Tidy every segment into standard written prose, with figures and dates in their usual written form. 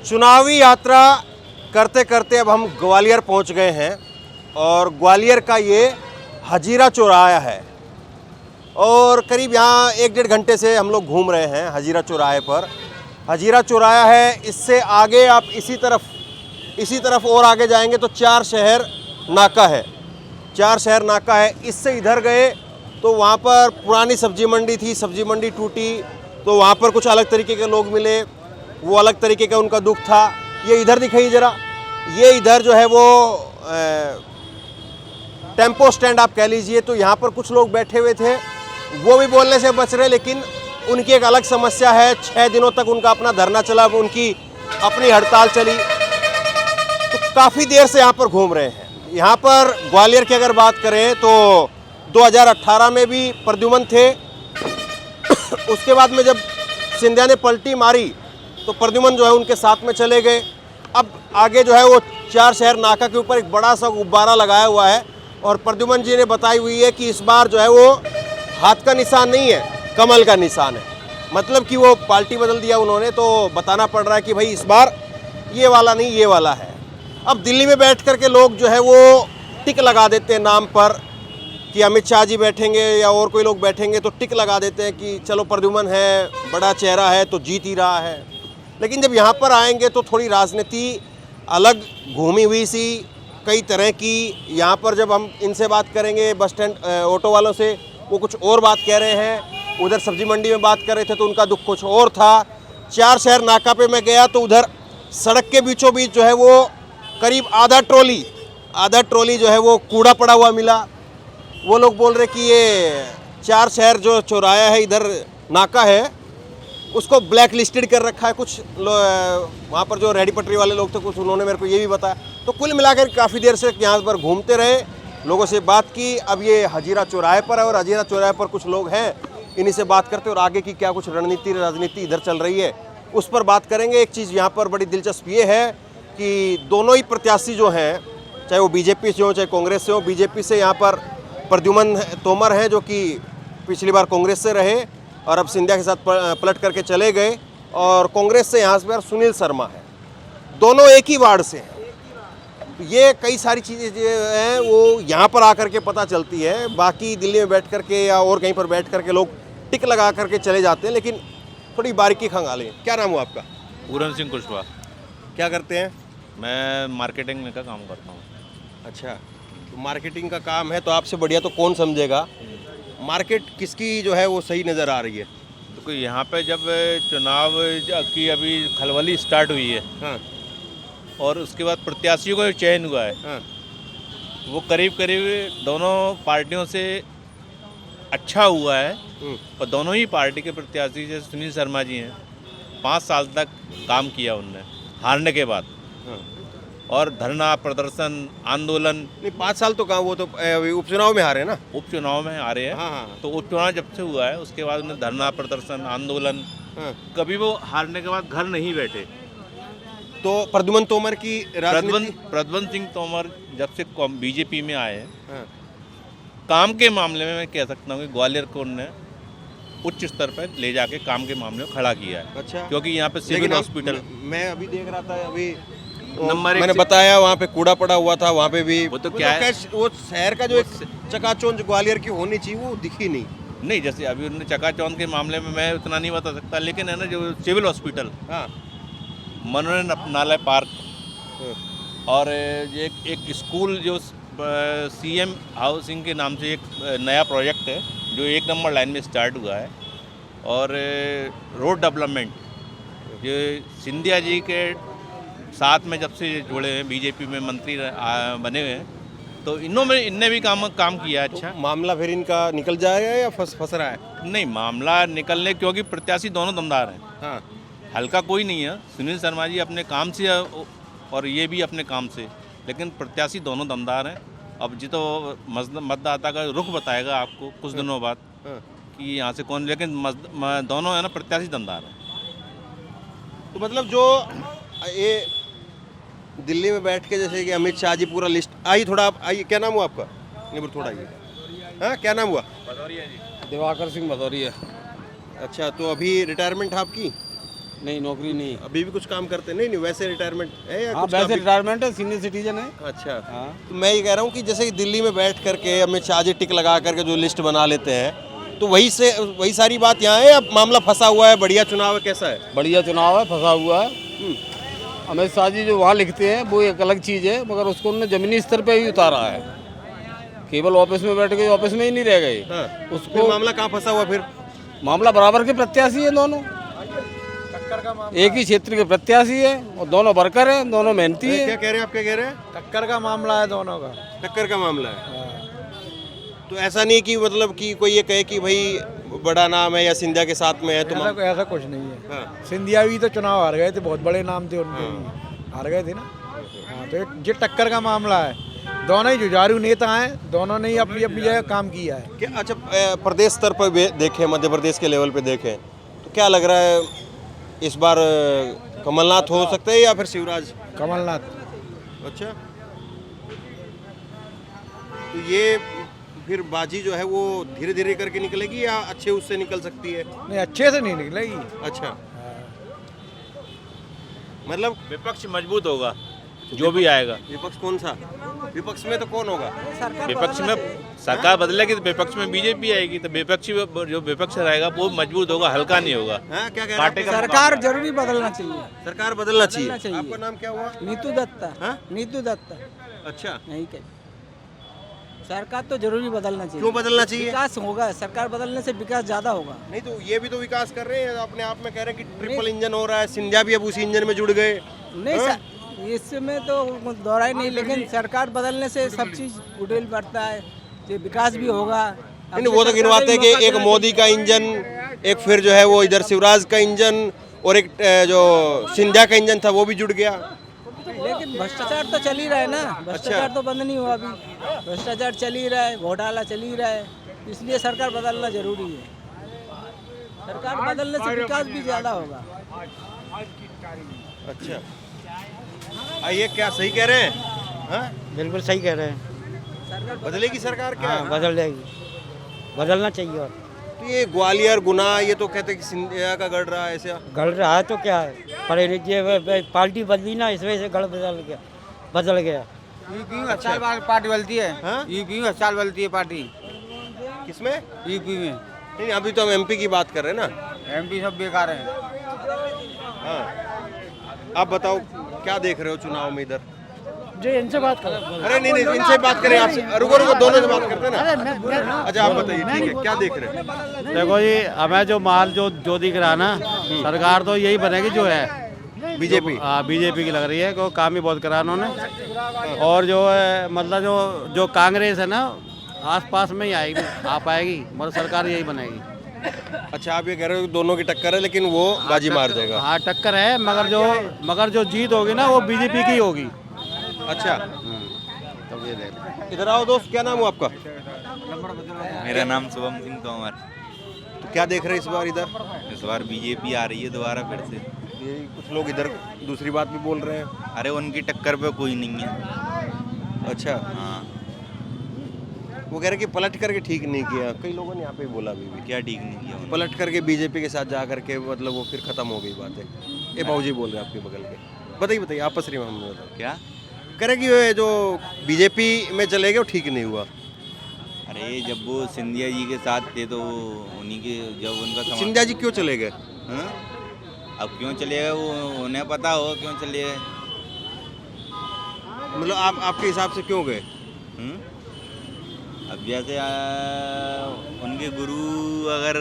चुनावी यात्रा करते करते अब हम ग्वालियर पहुंच गए हैं और ग्वालियर का ये हजीरा चौराहा है और करीब यहाँ 1-1.5 घंटे से हम लोग घूम रहे हैं हजीरा चौराहे पर। हजीरा चौराहा है, इससे आगे आप इसी तरफ और आगे जाएंगे तो 4 शहर नाका है। 4 शहर नाका है। इससे इधर गए तो वहाँ पर पुरानी सब्जी मंडी थी, सब्जी मंडी टूटी तो वहाँ पर कुछ अलग तरीके के लोग मिले, वो अलग तरीके का उनका दुख था। ये इधर दिखाइए ज़रा, ये इधर जो है वो टेम्पो स्टैंड आप कह लीजिए, तो यहाँ पर कुछ लोग बैठे हुए थे, वो भी बोलने से बच रहे, लेकिन उनकी एक अलग समस्या है। 6 दिनों तक उनका अपना धरना चला, उनकी अपनी हड़ताल चली, तो काफ़ी देर से यहाँ पर घूम रहे हैं। यहाँ पर ग्वालियर की अगर बात करें तो 2018 में भी प्रद्युमन थे, उसके बाद में जब सिंधिया ने पलटी मारी तो प्रद्युमन जो है उनके साथ में चले गए। अब आगे जो है वो 4 शहर नाका के ऊपर एक बड़ा सा गुब्बारा लगाया हुआ है और प्रद्युमन जी ने बताई हुई है कि इस बार जो है वो हाथ का निशान नहीं है, कमल का निशान है। मतलब कि वो पार्टी बदल दिया उन्होंने, तो बताना पड़ रहा है कि भाई इस बार ये वाला नहीं, ये वाला है। अब दिल्ली में बैठ कर के लोग जो है वो टिक लगा देते हैं नाम पर कि अमित शाह जी बैठेंगे या और कोई लोग बैठेंगे तो टिक लगा देते हैं कि चलो प्रद्युमन है, बड़ा चेहरा है तो जीत ही रहा है। लेकिन जब यहाँ पर आएंगे तो थोड़ी राजनीति अलग घूमी हुई सी कई तरह की। यहाँ पर जब हम इनसे बात करेंगे बस स्टैंड ऑटो वालों से, वो कुछ और बात कह रहे हैं। उधर सब्जी मंडी में बात कर रहे थे तो उनका दुख कुछ और था। 4 शहर नाका पे मैं गया तो उधर सड़क के बीचों बीच जो है वो करीब आधा ट्रॉली जो है वो कूड़ा पड़ा हुआ मिला। वो लोग बोल रहे कि ये 4 शहर जो चौराहा है इधर नाका है उसको ब्लैक लिस्टेड कर रखा है। कुछ वहाँ पर जो रेडी पटरी वाले लोग थे कुछ उन्होंने मेरे को ये भी बताया। तो कुल मिलाकर काफ़ी देर से यहाँ पर घूमते रहे, लोगों से बात की। अब ये हजीरा चौराहे पर है और हजीरा चौराहे पर कुछ लोग हैं, इन्हीं से बात करते और आगे की क्या कुछ राजनीति इधर चल रही है उस पर बात करेंगे। एक चीज़ यहाँ पर बड़ी दिलचस्प ये है कि दोनों ही प्रत्याशी जो हैं, चाहे वो बीजेपी से हो चाहे कांग्रेस से हो, बीजेपी से यहाँ पर प्रद्युमन तोमर हैं जो कि पिछली बार कांग्रेस से रहे और अब सिंधिया के साथ पलट करके चले गए, और कांग्रेस से यहाँ पर सुनील शर्मा है। दोनों एक ही वार्ड से हैं। ये कई सारी चीज़ें जो हैं वो यहाँ पर आकर के पता चलती है। बाकी दिल्ली में बैठ करके या और कहीं पर बैठ करके लोग टिक लगा करके चले जाते हैं, लेकिन थोड़ी बारीकी खंगालें। क्या नाम हुआ आपका? पूरन सिंह कुशवाहा। क्या करते हैं? मैं मार्केटिंग में का काम करता हूँ। अच्छा, तो मार्केटिंग का काम है तो आपसे बढ़िया तो कौन समझेगा। मार्केट किसकी जो है वो सही नज़र आ रही है? तो यहाँ पे जब चुनाव की अभी खलबली स्टार्ट हुई है, हाँ, और उसके बाद प्रत्याशियों का चयन हुआ है, हाँ, वो करीब करीब दोनों पार्टियों से अच्छा हुआ है। और दोनों ही पार्टी के प्रत्याशी जैसे सुनील शर्मा जी हैं, 5 साल तक काम किया उनने हारने के बाद। हाँ। और धरना प्रदर्शन आंदोलन, नहीं 5 साल तो कहाँ, वो तो अभी उपचुनाव में हारे ना। उपचुनाव में हारे हैं। हाँ, हाँ। तो उपचुनाव जब से हुआ है उसके बाद उन्हें धरना प्रदर्शन आंदोलन, हाँ। कभी वो हारने के बाद घर नहीं बैठे। तो प्रद्युमन तोमर की राजनीति, प्रद्युमन सिंह तोमर जब से बीजेपी में आए हैं, हाँ, काम के मामले में मैं कह सकता हूँ कि ग्वालियर को उन्होंने उच्च स्तर पर ले जाके काम के मामले में खड़ा किया है। अच्छा, क्योंकि यहाँ पे सिविल हॉस्पिटल, मैं अभी देख रहा था, अभी नंबर एक मैंने बताया वहाँ पे कूड़ा पड़ा हुआ था, वहाँ पे भी वो तो क्या है, वो शहर का जो एक चकाचौंध ग्वालियर की होनी चाहिए वो दिखी नहीं। जैसे अभी उन्होंने चकाचौंध के मामले में मैं उतना नहीं बता सकता, लेकिन है ना जो सिविल हॉस्पिटल, हाँ, मनोरंजनालय पार्क और एक स्कूल जो सीएम हाउसिंग के नाम से एक नया प्रोजेक्ट है जो 1 नंबर लाइन में स्टार्ट हुआ है, और रोड डेवलपमेंट जो सिंधिया जी के साथ में जब से जुड़े हैं, बीजेपी में मंत्री बने हुए हैं, तो इनने भी काम किया है। अच्छा, तो मामला फिर इनका निकल जाएगा या फंस रहा है? नहीं, मामला निकलने, क्योंकि प्रत्याशी दोनों दमदार हैं। हाँ, हल्का कोई नहीं है। सुनील शर्मा जी अपने काम से और ये भी अपने काम से, लेकिन प्रत्याशी दोनों दमदार हैं। अब जी तो मतदाता का रुख बताएगा आपको कुछ दिनों बाद कि यहाँ से कौन, लेकिन दोनों है ना प्रत्याशी दमदार हैं। तो मतलब जो ये दिल्ली में बैठ के जैसे कि अमित शाह जी पूरा लिस्ट आई, थोड़ा आप आइए, क्या नाम हुआ आपका? नहीं थोड़ा आइए। हाँ, क्या नाम हुआ? भदौरिया जी। दिवाकर सिंह भदौरिया। अच्छा, तो अभी रिटायरमेंट है आपकी? नहीं नौकरी नहीं है। अभी भी कुछ काम करते नहीं? नहीं वैसे रिटायरमेंट है या हाँ कुछ वैसे काम रिटायरमेंट है, सीनियर सिटीजन है। भी? अच्छा। हाँ तो मैं ये कह रहा हूँ कि जैसे कि दिल्ली में बैठ करके अमित शाह जी टिक लगा करके जो लिस्ट बना लेते हैं, तो वही सारी बात यहाँ है या मामला फंसा हुआ है, बढ़िया चुनाव है, कैसा है? बढ़िया चुनाव है, फंसा हुआ है। अमित शाह जी जो वहाँ लिखते हैं वो एक अलग चीज़ है, मगर उसको उन्होंने ज़मीनी स्तर पे ही उतारा है। केवल ऑफिस में बैठ के ऑफिस में ही नहीं रह गए। हाँ। उसको फिर मामला कहाँ फंसा हुआ फिर? मामला बराबर के प्रत्याशी है दोनों, एक ही क्षेत्र के प्रत्याशी है और दोनों वर्कर हैं, दोनों मेहनती क्या है। कह रहे हैं आप, क्या कह रहे हैं? टक्कर का मामला है दोनों का। टक्कर का मामला है। तो ऐसा नहीं कि मतलब कि कोई ये कहे कि भाई बड़ा नाम है या सिंधिया के साथ में है तो ऐसा कुछ नहीं है। हाँ। सिंधिया भी तो चुनाव हार गए थे, बहुत बड़े नाम थे उनके भी, हार गए थे ना। हाँ, तो ये टक्कर का मामला है। दोनों ही जुझारू नेता हैं, दोनों ने ही अपनी अपनी जगह काम किया है। क्या अच्छा प्रदेश स्तर पर देखें, मध्य प्रदेश के लेवल पे देखें तो क्या लग रहा है इस बार कमलनाथ हो सकते हैं या फिर शिवराज? कमलनाथ। अच्छा। तो ये फिर बाजी जो है वो धीरे धीरे करके निकलेगी या अच्छे उससे निकल सकती है? नहीं, अच्छे से नहीं निकलेगी। अच्छा। मतलब विपक्ष मजबूत होगा जो भी आएगा। विपक्ष कौन सा? विपक्ष में तो कौन होगा? विपक्ष में सरकार बदलेगी तो विपक्ष में बीजेपी आएगी, तो विपक्षी जो विपक्ष रहेगा वो मजबूत होगा, हल्का नहीं होगा। हाँ, क्या कह रहे हैं? सरकार जरूरी बदलना चाहिए। सरकार बदलना चाहिए। बदलना चाहिए। आपका नाम क्या हुआ? नीतू दत्ता। हाँ? नीतू दत्ता। अच्छा। नहीं क्या, सरकार तो जरूरी बदलना चाहिए। क्यों बदलना चाहिए? विकास होगा, सरकार बदलने से विकास ज्यादा होगा। नहीं तो ये भी तो विकास कर रहे हैं, अपने आप में कह रहे हैं कि ट्रिपल इंजन हो रहा है, सिंधिया भी अब उसी इंजन में जुड़ गए। नहीं इसमें तो दोहराई नहीं, लेकिन सरकार बदलने से सब चीज उड़ेल बढ़ता है, ये विकास भी होगा। नहीं वो तो गिनवाते हैं कि एक मोदी का इंजन, एक फिर जो है वो इधर शिवराज का इंजन और एक जो सिंधिया का इंजन था वो भी जुड़ गया। लेकिन भ्रष्टाचार तो चल ही रहा है ना, भ्रष्टाचार तो बंद नहीं हुआ अभी, भ्रष्टाचार चल ही रहा है, घोटाला चल ही रहा है, इसलिए सरकार बदलना जरूरी है। सरकार बदलने से विकास भी ज्यादा होगा। अच्छा। ये क्या सही कह रहे हैं? हाँ? बिल्कुल सही कह रहे हैं। बदलेगी सरकार क्या? हाँ बदल जाएगी, बदलना चाहिए। और तो ये ग्वालियर गुना ये तो कहते हैं कि सिंधिया का गढ़ रहा है, ऐसे गढ़ रहा है तो क्या है, पर ये पार्टी बदली ना, इस वजह से गढ़ बदल गया। हर साल पार्टी बदलती है। हाँ? यूपी में हर साल बदलती है पार्टी। किसमें? यूपी में। नहीं अभी तो हम एमपी की बात कर रहे हैं ना। एमपी सब बेकार है। हाँ। आप बताओ क्या देख रहे हो चुनाव में इधर? जो इनसे बात करो। अरे नहीं इनसे बात करें, आपसे रुको दोनों से बात करते हैं ना। अच्छा आप बताइए, ठीक है, क्या देख रहे हैं? देखो जी, हमें जो माल जो दिख रहा है ना, सरकार तो यही बनेगी जो है बीजेपी। हाँ बीजेपी की लग रही है, क्योंकि काम ही बहुत करा उन्होंने। और जो है मतलब जो कांग्रेस है ना, आसपास में ही आएगी, आ पाएगी, मगर सरकार यही बनेगी। अच्छा आप ये कह रहे हो दोनों की टक्कर है लेकिन वो बाजी मार जाएगा? हाँ टक्कर है, मगर जो जीत होगी ना वो बीजेपी की होगी। अच्छा तब ये देख। इधर आओ दोस्त, क्या नाम है आपका? मेरा नाम शुभम सिंह तोमर। तो क्या देख रहे हैं इस बार इधर? इस बार बीजेपी आ रही है दोबारा फिर से। ये कुछ लोग इधर दूसरी बात भी बोल रहे हैं। अरे उनकी टक्कर पे कोई नहीं है। अच्छा। हाँ वो कह रहे कि पलट करके ठीक नहीं किया, कई लोगों ने यहाँ पे बोला भी क्या ठीक नहीं किया उन्होंने? पलट करके बीजेपी के साथ जा करके मतलब वो फिर खत्म हो गई बात है। ये बाबूजी बोल रहे हैं आपके बगल के। बताइए आपस में हम क्या कह रहे कि ये जो बीजेपी में चले गए वो ठीक नहीं हुआ। अरे जब वो सिंधिया जी के साथ थे तो उन्हीं के जब उनका सिंधिया जी क्यों चले गए? हाँ? अब क्यों चले गए वो उन्हें पता हो क्यों चले गए। मतलब आपके हिसाब से क्यों गए? अब जैसे उनके गुरु अगर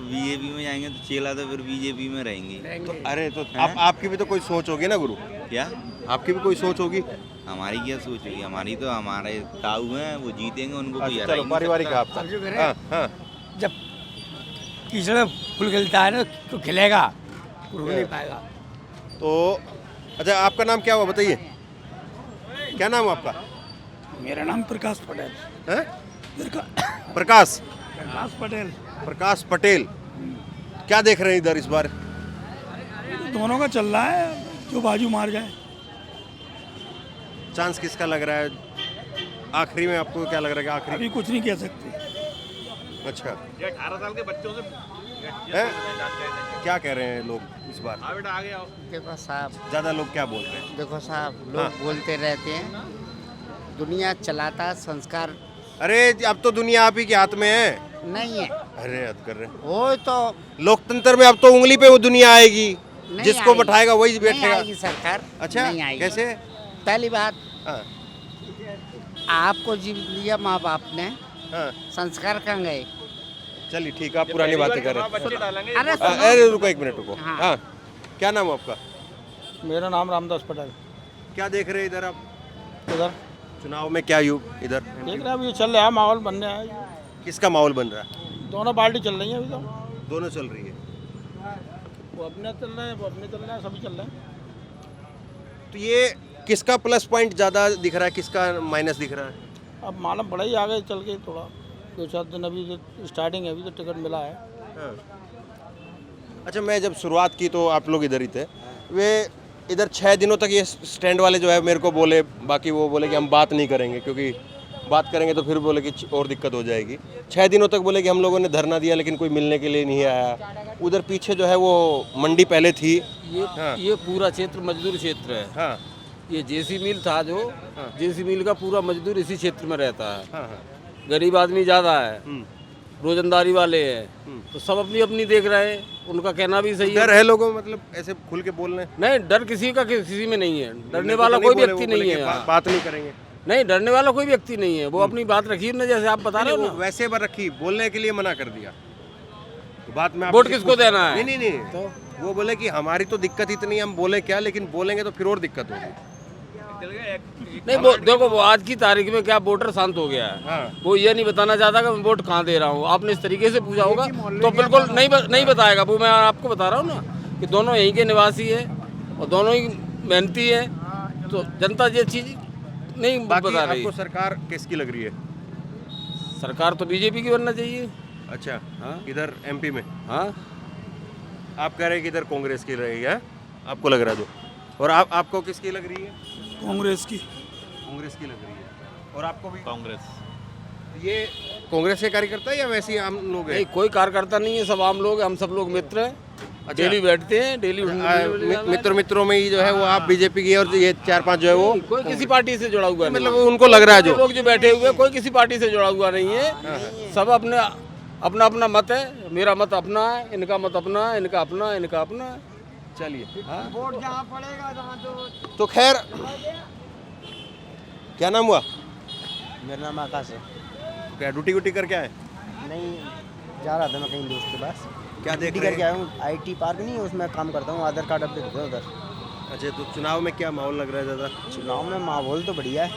बीजेपी में जाएंगे तो चेला तो फिर बीजेपी में रहेंगे। तो अरे तो आपकी भी तो कोई सोच होगी ना गुरु? क्या आपकी भी कोई सोच होगी? हमारी क्या सोच होगी? हमारी तो हमारे ताऊ हैं, वो जीतेंगे, उनको कोई चलो पारिवारिक है आपका। हाँ हाँ। जब कीचड़ में फूल खिलता है ना तो खिलेगा, उड़ नहीं पाएगा। तो अच्छा आपका नाम क्या हुआ बताइए, क्या नाम है आपका? मेरा नाम प्रकाश पटेल है? प्रकाश प्रकाश पटेल। प्रकाश पटेल। क्या देख रहे हैं इधर इस बार? दोनों का चल रहा है, जो बाजू मार जाए। चांस किसका लग रहा है आखिरी में? आपको क्या लग रहा है कि आखिरी? अभी कुछ नहीं कह सकते। अच्छा। ये 18 साल के बच्चों से हैं? क्या कह रहे हैं लोग इस बार? देखो साहब, ज़्यादा लोग क्या बोल रहे हैं? देखो साहब, लोग बोलते रहते हैं दुनिया चलाता संस्कार अरे अब तो दुनिया आप ही के हाथ में है। नहीं है। अरे हद कर रहे हैं। वो तो लोकतंत्र में अब तो उंगली पे वो दुनिया आएगी, नहीं जिसको आएगी। बैठाएगा वही नहीं बैठेगा। आएगी सरकार। अच्छा, नहीं आएगी। कैसे? पहली बात, हाँ, आपको जीव लिया माँ बाप ने, हाँ, संस्कार कहाँ गए? चलिए ठीक है, आप पुरानी बातें कर रहे हैं। अरे अरे रुको एक मिनट रुको। हाँ। हाँ, क्या नाम है आपका? मेरा नाम रामदास पटेल। क्या देख रहे हैं इधर आप? इधर चुनाव में क्या यू इधर देख रहे हैं, अभी ये चल रहा है, माहौल बनने है, किसका माहौल बन रहा है? दोनों पार्टी चल रही है अभी तो। दोनों चल रही है। वो अपने चल रहे हैं, वो अपने चल रहे हैं, सभी चल रहे हैं। तो ये किसका प्लस पॉइंट ज़्यादा दिख रहा है, किसका माइनस दिख रहा है? अब मालूम पड़ा ही आगे चल के थोड़ा 2-4 दिन, अभी तो स्टार्टिंग है, अभी तो टिकट मिला है। हाँ। अच्छा, मैं जब शुरुआत की तो आप लोग इधर ही थे। वे इधर 6 दिनों तक ये स्टैंड वाले जो है मेरे को बोले, बाकी वो बोले कि हम बात नहीं करेंगे, क्योंकि बात करेंगे तो फिर बोले कि और दिक्कत हो जाएगी। 6 दिनों तक बोले कि हम लोगों ने धरना दिया लेकिन कोई मिलने के लिए नहीं आया। उधर पीछे जो है वो मंडी पहले थी। हाँ। ये पूरा क्षेत्र मजदूर क्षेत्र है। हाँ, ये जेसी मिल था जो, जेसी मिल का पूरा मजदूर इसी क्षेत्र में रहता है। हाँ, हाँ। गरीब आदमी ज़्यादा है, हम्म। रोजंदारी वाले हैं, तो सब अपनी अपनी देख रहे हैं। उनका कहना भी सही डर है लोगों, मतलब ऐसे खुल के बोलने? नहीं, डर किसी का किसी में नहीं है। डरने वाला कोई व्यक्ति नहीं है यहाँ। बात नहीं करेंगे। नहीं, डरने वाला कोई व्यक्ति नहीं है। वो अपनी बात रखी ना, जैसे आप बता रहे हो ना। वैसे बार रखी, बोलने के लिए मना कर दिया। तो बात में वोट किसको देना है? नहीं नहीं नहीं, तो वो बोले कि हमारी तो दिक्कत इतनी है, हम बोले क्या, लेकिन बोलेंगे तो फिर और दिक्कत होगी। नहीं, वो देखो, वो आज की तारीख में क्या वोटर शांत हो गया है। हाँ। वो ये नहीं बताना चाहता कि मैं वोट कहाँ दे रहा हूँ। आपने इस तरीके से पूछा होगा तो बिल्कुल नहीं बताएगा। वो मैं आपको बता रहा हूँ ना कि दोनों यहीं के निवासी है और दोनों ही मेहनती है, तो जनता ये चीज़ नहीं बाकी बता रही। आपको सरकार किसकी लग रही है? सरकार तो बीजेपी की बनना चाहिए। अच्छा, हाँ। इधर एमपी में हाँ, आप कह रहे हैं कि इधर कांग्रेस की रही है, आपको लग रहा है जो, और आपको किसकी लग रही है? कांग्रेस की। कांग्रेस की लग रही है। और आपको भी? कांग्रेस। ये कांग्रेस के कार्यकर्ता है या वैसे ही आम लोग हैं? नहीं, कोई कार्यकर्ता नहीं है, सब आम लोग हैं। हम सब लोग मित्र हैं, डेली बैठते हैं, डेली मित्रों में ही जो है वो आप बीजेपी की, और ये 4-5 जो है वो कोई किसी पार्टी से जुड़ा हुआ नहीं। मतलब उनको लग रहा है जो लोग जो बैठे हुए, कोई किसी पार्टी से जुड़ा हुआ नहीं है। सब अपना अपना मत है। मेरा मत अपना है, इनका मत अपना है, इनका अपना है, इनका अपना है। चलिए। वोट जहाँ पड़ेगा तो खैर, क्या नाम हुआ? मेरा नाम आकाश है। क्या ड्यूटी व्यूटी करके आए? नहीं, जा रहा था मैं कहीं दोस्त के पास। क्या देख ड्यूटी रहे करके हैं? आया हूँ। IT पार्क नहीं है, उसमें काम करता हूँ। आधार कार्ड अपडेट होता है उधर। अच्छा, तो चुनाव में क्या माहौल लग रहा है ज़्यादा? चुनाव में माहौल तो बढ़िया है,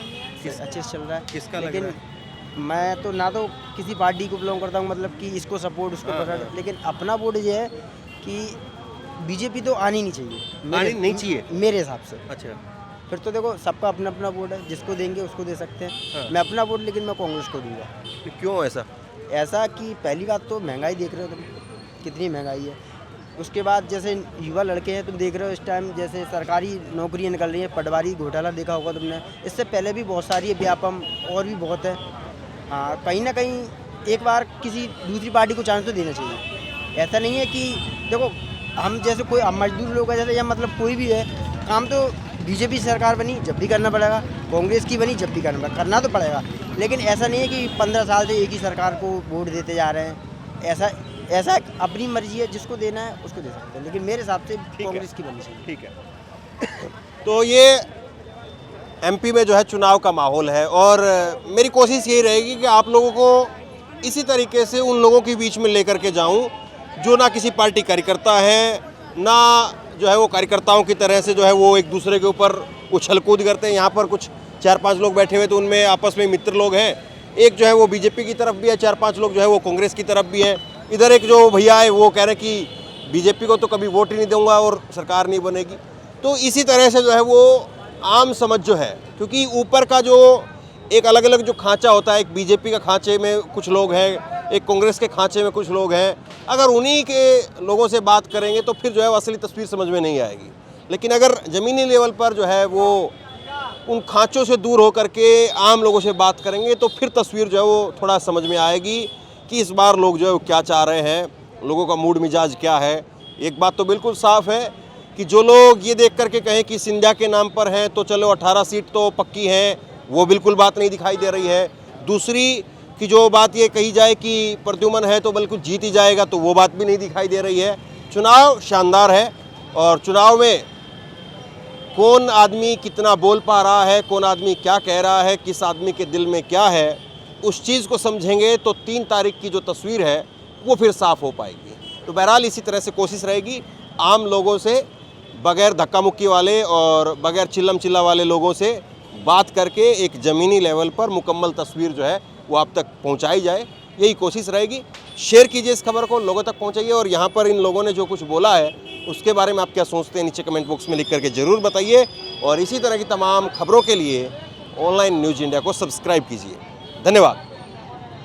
अच्छे से चल रहा है। किसका लग लेकिन रहा मैं तो ना तो किसी पार्टी को बिलोंग करता हूँ, मतलब कि इसको सपोर्ट उसको हाँ, पकड़, लेकिन अपना वोट ये है कि बीजेपी तो आनी नहीं चाहिए। आनी नहीं चाहिए? मेरे हिसाब से। अच्छा, फिर तो देखो, सबका अपना अपना वोट है, जिसको देंगे उसको दे सकते हैं। हाँ। मैं अपना वोट लेकिन मैं कांग्रेस को दूंगा। तो क्यों ऐसा? ऐसा कि पहली बात तो महंगाई देख रहे हो तुम, कितनी महंगाई है। उसके बाद जैसे युवा लड़के हैं, तुम देख रहे हो इस टाइम जैसे सरकारी नौकरियां निकल रही हैं। पटवारी घोटाला देखा होगा तुमने, इससे पहले भी बहुत सारी है, व्यापम और भी बहुत है। हाँ, कहीं ना कहीं एक बार किसी दूसरी पार्टी को चांस तो देना चाहिए। ऐसा नहीं है कि देखो, हम जैसे कोई हम मजदूर लोग हैं जैसे, या मतलब कोई भी है काम, तो बीजेपी सरकार बनी जब भी करना पड़ेगा, कांग्रेस की बनी जब भी करना तो पड़ेगा। लेकिन ऐसा नहीं है कि 15 साल से एक ही सरकार को वोट देते जा रहे हैं। ऐसा अपनी मर्जी है, जिसको देना है उसको दे सकते हैं, लेकिन मेरे हिसाब से कांग्रेस की बननी चाहिए। ठीक है। तो ये एमपी में जो है चुनाव का माहौल है, और मेरी कोशिश यही रहेगी कि आप लोगों को इसी तरीके से उन लोगों के बीच में लेकर के जाऊं जो ना किसी पार्टी कार्यकर्ता है, ना जो है वो कार्यकर्ताओं की तरह से जो है वो एक दूसरे के ऊपर उछल कूद करते हैं। यहाँ पर कुछ 4-5 लोग बैठे हुए, तो उनमें आपस में मित्र लोग हैं। एक जो है वो बीजेपी की तरफ भी है, 4-5 लोग जो है वो कांग्रेस की तरफ भी है। इधर एक जो भैया है वो कह रहे कि बीजेपी को तो कभी वोट ही नहीं दूंगा और सरकार नहीं बनेगी। तो इसी तरह से जो है वो आम समझ जो है, क्योंकि ऊपर का जो एक अलग अलग जो खांचा होता है, एक बीजेपी का खांचे में कुछ लोग हैं, एक कांग्रेस के खांचे में कुछ लोग हैं। अगर उन्हीं के लोगों से बात करेंगे तो फिर जो है वो असली तस्वीर समझ में नहीं आएगी। लेकिन अगर ज़मीनी लेवल पर जो है वो उन खांचों से दूर होकर के आम लोगों से बात करेंगे तो फिर तस्वीर जो है वो थोड़ा समझ में आएगी कि इस बार लोग जो है वो क्या चाह रहे हैं। लोगों का मूड मिजाज क्या है। एक बात तो बिल्कुल साफ है कि जो लोग ये देख करके कहें कि सिंधिया के नाम पर हैं तो चलो 18 सीट तो पक्की हैं, वो बिल्कुल बात नहीं दिखाई दे रही है। दूसरी कि जो बात ये कही जाए कि प्रद्युमन है तो बिल्कुल जीत ही जाएगा, तो वो बात भी नहीं दिखाई दे रही है। चुनाव शानदार है और चुनाव में कौन आदमी कितना बोल पा रहा है, कौन आदमी क्या कह रहा है, किस आदमी के दिल में क्या है, उस चीज़ को समझेंगे तो 3 तारीख की जो तस्वीर है वो फिर साफ हो पाएगी। तो बहरहाल इसी तरह से कोशिश रहेगी आम लोगों से, बगैर धक्का मुक्की वाले और बगैर चिल्लम चिल्ला वाले लोगों से बात करके एक ज़मीनी लेवल पर मुकम्मल तस्वीर जो है वो आप तक पहुंचाई जाए, यही कोशिश रहेगी। शेयर कीजिए इस खबर को, लोगों तक पहुंचाइए और यहाँ पर इन लोगों ने जो कुछ बोला है उसके बारे में आप क्या सोचते हैं नीचे कमेंट बॉक्स में लिख करके ज़रूर बताइए। और इसी तरह की तमाम खबरों के लिए ऑनलाइन न्यूज़ इंडिया को सब्सक्राइब कीजिए। धन्यवाद।